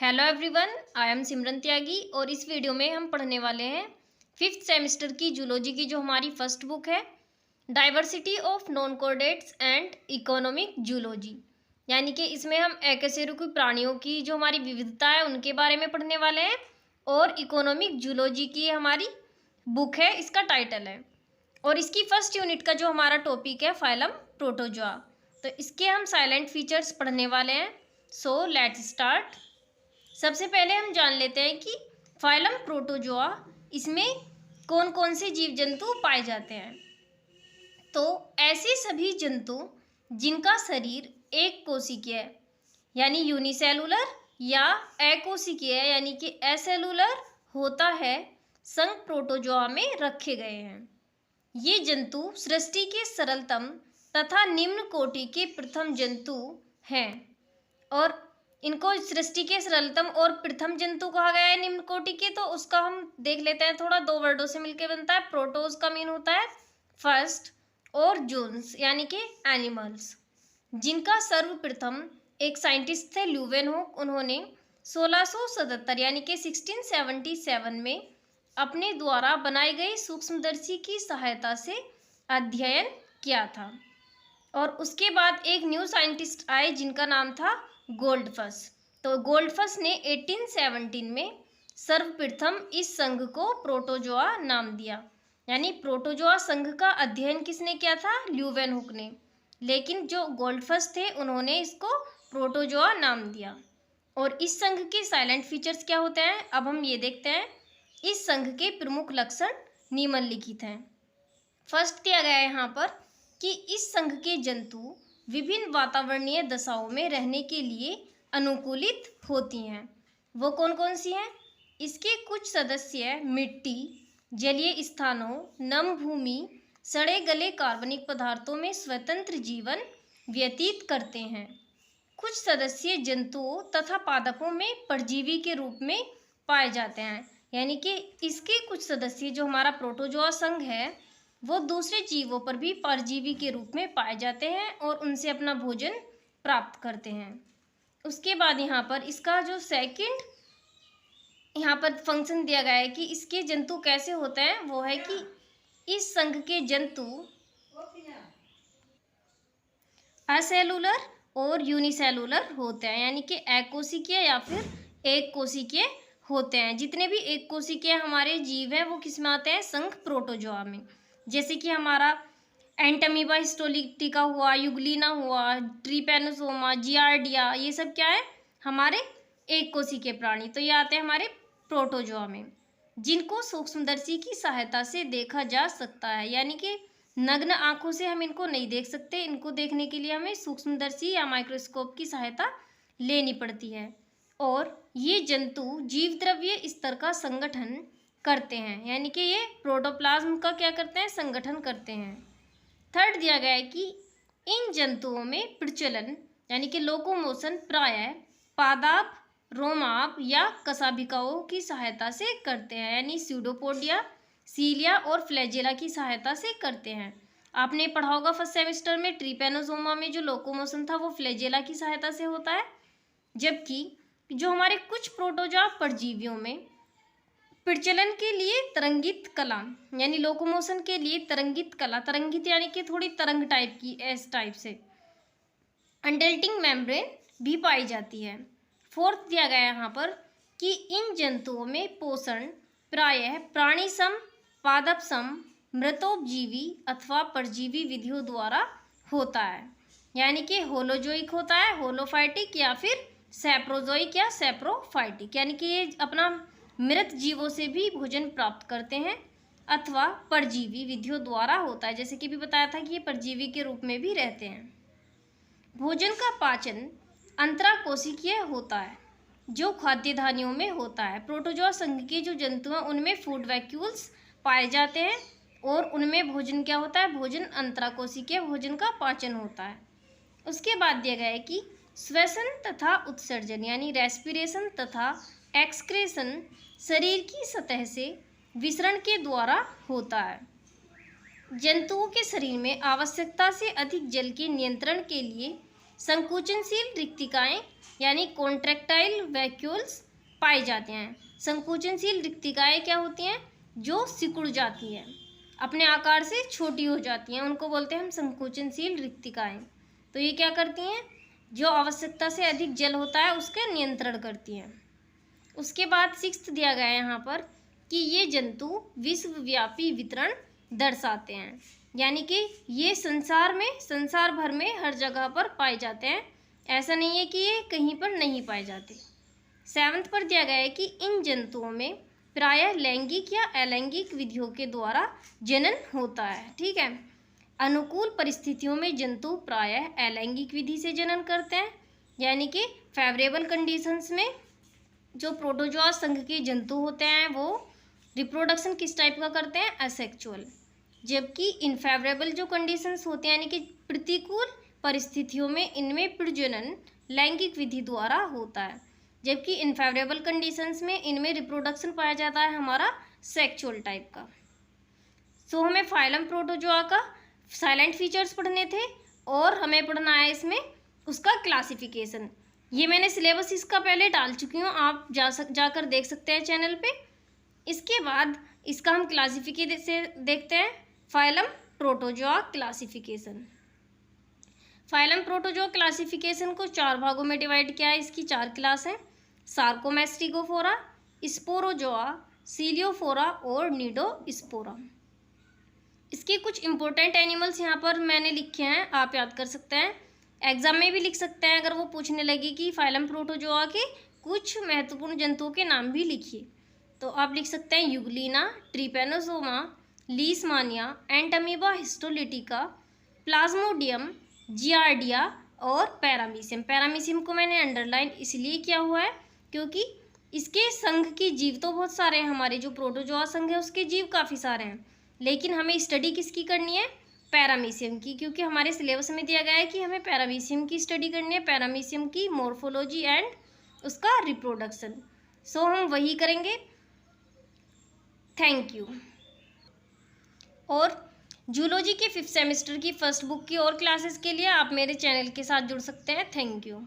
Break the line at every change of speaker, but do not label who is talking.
Hello everyone, I am सिमरन त्यागी और इस video में हम पढ़ने वाले हैं फिफ्थ सेमेस्टर की जूलॉजी की जो हमारी फर्स्ट बुक है, diversity of non chordates and economic zoology. यानी कि इसमें हम अकशेरुकी प्राणियों की जो हमारी विविधता है उनके बारे में पढ़ने वाले हैं और इकोनॉमिक जूलॉजी की हमारी बुक है, इसका टाइटल है। और इसकी फर्स्ट यूनिट का जो हमारा टॉपिक है फाइलम प्रोटोजोआ। तो इसके हम साइलेंट फीचर्स पढ़ने वाले हैं। So let's start. सबसे पहले हम जान लेते हैं कि फाइलम प्रोटोजोआ इसमें कौन कौन से जीव जंतु पाए जाते हैं। तो ऐसे सभी जंतु जिनका शरीर एक कोशिकीय यानी यूनिसेलुलर या अकोशिकीय यानी कि एसेलुलर होता है, संघ प्रोटोजोआ में रखे गए हैं। ये जंतु सृष्टि के सरलतम तथा निम्न कोटि के प्रथम जंतु हैं और इनको सृष्टि के सरलतम और प्रथम जंतु कहा गया है निम्न कोटि के। तो उसका हम देख लेते हैं, थोड़ा दो वर्डों से मिलकर बनता है। प्रोटोज का मीन होता है फर्स्ट और जून्स यानी कि एनिमल्स, जिनका सर्वप्रथम एक साइंटिस्ट थे ल्यूवेनहोक। उन्होंने 1677 यानी कि 1677 में अपने द्वारा बनाई गई सूक्ष्मदर्शी की सहायता से अध्ययन किया था। और उसके बाद एक न्यू साइंटिस्ट आए जिनका नाम था गोल्डफस। तो गोल्डफस ने 1817 में सर्वप्रथम इस संघ को प्रोटोजोआ नाम दिया। यानी प्रोटोजोआ संघ का अध्ययन किसने किया था? ल्यूवेनहुक ने। लेकिन जो गोल्डफस थे उन्होंने इसको प्रोटोजोआ नाम दिया। और इस संघ के साइलेंट फीचर्स क्या होते हैं, अब हम ये देखते हैं। इस संघ के प्रमुख लक्षण निम्नलिखित हैं। फर्स्ट दिया गया है यहाँ पर कि इस संघ के जंतु विभिन्न वातावरणीय दशाओं में रहने के लिए अनुकूलित होती हैं। वो कौन कौन सी हैं? इसके कुछ सदस्य मिट्टी, जलीय स्थानों, नम भूमि, सड़े गले कार्बनिक पदार्थों में स्वतंत्र जीवन व्यतीत करते हैं। कुछ सदस्य जंतुओं तथा पादपों में परजीवी के रूप में पाए जाते हैं। यानी कि इसके कुछ सदस्य जो हमारा प्रोटोजोआ संघ है वो दूसरे जीवों पर भी परजीवी के रूप में पाए जाते हैं और उनसे अपना भोजन प्राप्त करते हैं। उसके बाद यहाँ पर इसका जो सेकंड यहाँ पर फंक्शन दिया गया है कि इसके जंतु कैसे होते हैं, वो है कि इस संघ के जंतु असेलुलर और यूनिसेलुलर होते हैं। यानी कि अकोशिकीय या फिर एक कोशिकीय होते हैं। जितने भी एक कोशिकीय हमारे जीव हैं वो किस में आते हैं? संघ प्रोटोजोआ में। जैसे कि हमारा एंटमीबा हिस्टोलिटिका हुआ, युगलिना हुआ, ट्रिपेनोसोमा, जियार्डिया, ये सब क्या है? हमारे एक कोशिकीय प्राणी। तो ये आते हैं हमारे प्रोटोजोआ में, जिनको सूक्ष्मदर्शी की सहायता से देखा जा सकता है। यानी कि नग्न आंखों से हम इनको नहीं देख सकते, इनको देखने के लिए हमें सूक्ष्मदर्शी या माइक्रोस्कोप की सहायता लेनी पड़ती है। और ये जंतु जीव द्रव्य स्तर का संगठन करते हैं। यानी कि ये प्रोटोप्लाज्म का क्या करते हैं? संगठन करते हैं। थर्ड दिया गया है कि इन जंतुओं में प्रचलन यानी कि लोकोमोशन प्रायः पादाप, रोमाप या कशाभिकाओं की सहायता से करते हैं। यानी स्यूडोपोडिया, सीलिया और फ्लैजेला की सहायता से करते हैं। आपने पढ़ा होगा फर्स्ट सेमेस्टर में ट्रिपेनोसोमा में जो लोकोमोशन था वो फ्लैजेला की सहायता से होता है। जबकि जो हमारे कुछ प्रोटोजोआ परजीवियों में प्रचलन के लिए तरंगित कला यानी लोकोमोशन के लिए तरंगित कला, तरंगित यानी कि थोड़ी तरंग टाइप की, एस टाइप से अनडेल्टिंग मेम्ब्रेन भी पाई जाती है। फोर्थ दिया गया है यहाँ पर कि इन जंतुओं में पोषण प्रायः प्राणी सम, पादप सम, मृतोपजीवी अथवा परजीवी विधियों द्वारा होता है। यानी कि होलोजोइक होता है, होलोफाइटिक या फिर सैप्रोजोइक या सैप्रोफाइटिक। यानी कि ये अपना मृत जीवों से भी भोजन प्राप्त करते हैं अथवा परजीवी विधियों द्वारा होता है। जैसे कि भी बताया था कि ये परजीवी के रूप में भी रहते हैं। भोजन का पाचन अंतराकोशिकीय होता है जो खाद्य धानियों में होता है। प्रोटोजोआ संघ के जो जंतु हैं उनमें फूड वैक्यूल्स पाए जाते हैं और उनमें भोजन क्या होता है? भोजन अंतराकोशिकीय भोजन का पाचन होता है। उसके बाद दिया गया है कि श्वसन तथा उत्सर्जन यानी रेस्पिरेशन तथा एक्सक्रेशन शरीर की सतह से विसरण के द्वारा होता है। जंतुओं के शरीर में आवश्यकता से अधिक जल के नियंत्रण के लिए संकुचनशील रिक्तिकाएं यानी कॉन्ट्रैक्टाइल वैक्यूल्स पाए जाते हैं। संकुचनशील रिक्तिकाएं क्या होती हैं? जो सिकुड़ जाती हैं, अपने आकार से छोटी हो जाती हैं, उनको बोलते हैं हम संकुचनशील रिक्तिकाएं। तो ये क्या करती हैं? जो आवश्यकता से अधिक जल होता है उसका नियंत्रण करती हैं। उसके बाद 6th दिया गया है यहाँ पर कि ये जंतु विश्वव्यापी वितरण दर्शाते हैं, यानी कि ये संसार भर में हर जगह पर पाए जाते हैं, ऐसा नहीं है कि ये कहीं पर नहीं पाए जाते। 7th पर दिया गया है कि इन जंतुओं में प्रायः लैंगिक या अलैंगिक विधियों के द्वारा जनन होता है। ठीक है, अनुकूल परिस्थितियों में जंतु प्रायः अलैंगिक विधि से जनन करते हैं, यानी कि फेवरेबल कंडीशंस में जो प्रोटोजोआ संघ के जंतु होते हैं वो रिप्रोडक्शन किस टाइप का करते हैं? असेक्सुअल। जबकि इनफेवरेबल जो कंडीशंस होते हैं यानी कि प्रतिकूल परिस्थितियों में इनमें प्रजनन लैंगिक विधि द्वारा होता है, जबकि इनफेवरेबल कंडीशंस में इनमें रिप्रोडक्शन पाया जाता है हमारा सेक्सुअल टाइप का। सो हमें फाइलम प्रोटोजोआ का साइलेंट फीचर्स पढ़ने थे और हमें पढ़ना है इसमें उसका क्लासिफिकेशन। ये मैंने सिलेबस इसका पहले डाल चुकी हूँ, आप जाकर देख सकते हैं चैनल पे। इसके बाद इसका हम क्लासिफिकेशन देखते हैं, phylum protozoa classification. Phylum protozoa classification को 4 भागों में डिवाइड किया है। इसकी 4 क्लास हैं, सार्कोमेस्टिगोफोरा, स्पोरोजोआ, सीलियोफोरा और निडोस्पोरा। इसके कुछ इंपॉर्टेंट एनिमल्स यहाँ पर मैंने लिखे हैं, आप याद कर सकते हैं, एग्जाम में भी लिख सकते हैं अगर वो पूछने लगे कि फाइलम प्रोटोजोआ के कुछ महत्वपूर्ण जंतुओं के नाम भी लिखिए, तो आप लिख सकते हैं Euglena, Trypanosoma, लीशमानिया, Entamoeba histolytica, Plasmodium, giardia और पैरामीशियम। पैरामीशियम को मैंने अंडरलाइन इसलिए किया हुआ है क्योंकि इसके संघ की जीव तो बहुत सारे हैं, हमारे जो प्रोटोजोआ संघ है उसके जीव काफ़ी सारे हैं, लेकिन हमें स्टडी किसकी करनी है? पैरामीशियम की, क्योंकि हमारे सिलेबस में दिया गया है कि हमें पैरामीशियम की स्टडी करनी है, पैरामीशियम की मॉर्फोलॉजी एंड उसका रिप्रोडक्शन। सो हम वही करेंगे। Thank you. और जूलॉजी के 5th सेमेस्टर की फर्स्ट बुक की और क्लासेस के लिए आप मेरे चैनल के साथ जुड़ सकते हैं। Thank you.